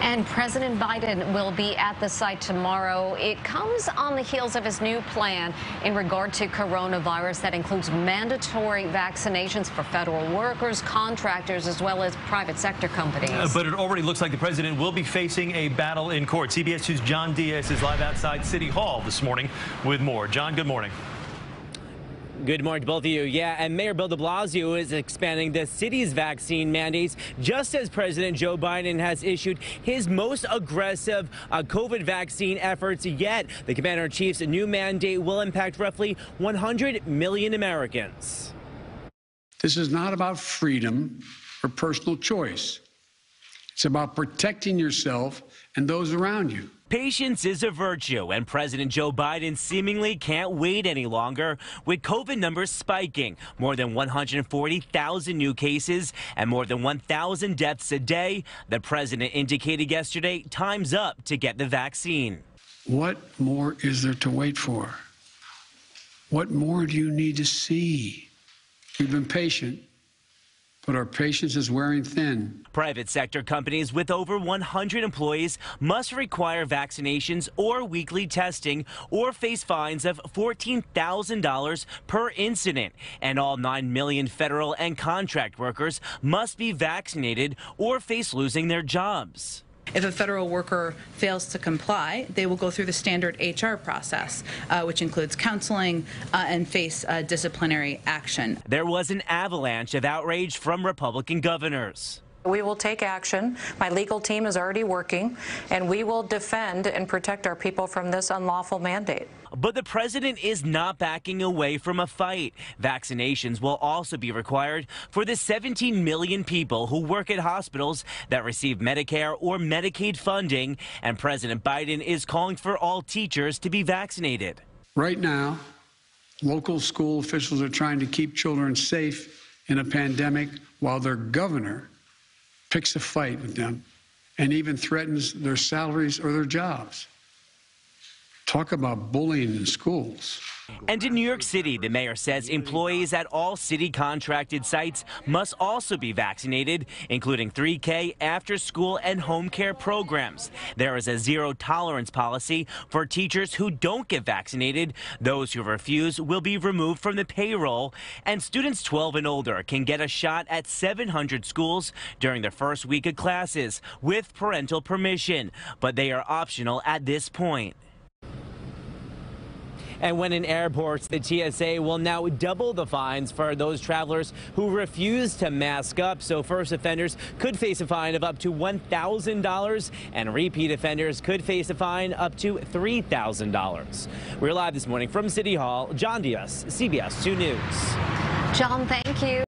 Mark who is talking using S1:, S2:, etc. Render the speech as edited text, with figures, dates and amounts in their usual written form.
S1: And President Biden will be at the site tomorrow. It comes on the heels of his new plan in regard to coronavirus that includes mandatory vaccinations for federal workers, contractors, as well as private sector companies.
S2: But it already looks like the president will be facing a battle in court. CBS 2's John Diaz is live outside City Hall this morning with more. John, good morning.
S3: Good morning to both of you. Yeah, and Mayor Bill de Blasio is expanding the city's vaccine mandates just as President Joe Biden has issued his most aggressive COVID vaccine efforts yet. The commander-in-chief's new mandate will impact roughly 100 million Americans.
S4: This is not about freedom or personal choice. It's about protecting yourself and those around you.
S3: Patience is a virtue, and President Joe Biden seemingly can't wait any longer, with COVID numbers spiking. More than 140,000 new cases and more than 1,000 deaths a day. The president indicated yesterday time's up to get the vaccine.
S4: What more is there to wait for? What more do you need to see? We've been patient, but our patience is wearing thin.
S3: Private sector companies with over 100 employees must require vaccinations or weekly testing or face fines of $14,000 per incident. And all 9 million federal and contract workers must be vaccinated or face losing their jobs.
S5: If a federal worker fails to comply, they will go through the standard HR process, which includes counseling and face disciplinary action.
S3: There was an avalanche of outrage from Republican governors.
S6: We will take action. My legal team is already working, and we will defend and protect our people from this unlawful mandate.
S3: But the president is not backing away from a fight. Vaccinations will also be required for the 17 million people who work at hospitals that receive Medicare or Medicaid funding, and President Biden is calling for all teachers to be vaccinated.
S4: Right now, local school officials are trying to keep children safe in a pandemic while their governor picks a fight with them and even threatens their salaries or their jobs. Talk about bullying in schools.
S3: And in New York City, the mayor says employees at all city contracted sites must also be vaccinated, including 3K, after-school and home care programs. There is a zero-tolerance policy for teachers who don't get vaccinated. Those who refuse will be removed from the payroll. And students 12 and older can get a shot at 700 schools during their first week of classes with parental permission. But they are optional at this point. And when in airports, the TSA will now double the fines for those travelers who refuse to mask up. So first offenders could face a fine of up to $1,000 and repeat offenders could face a fine up to $3,000. We're live this morning from City Hall. John Diaz, CBS 2 News.
S1: John, thank you.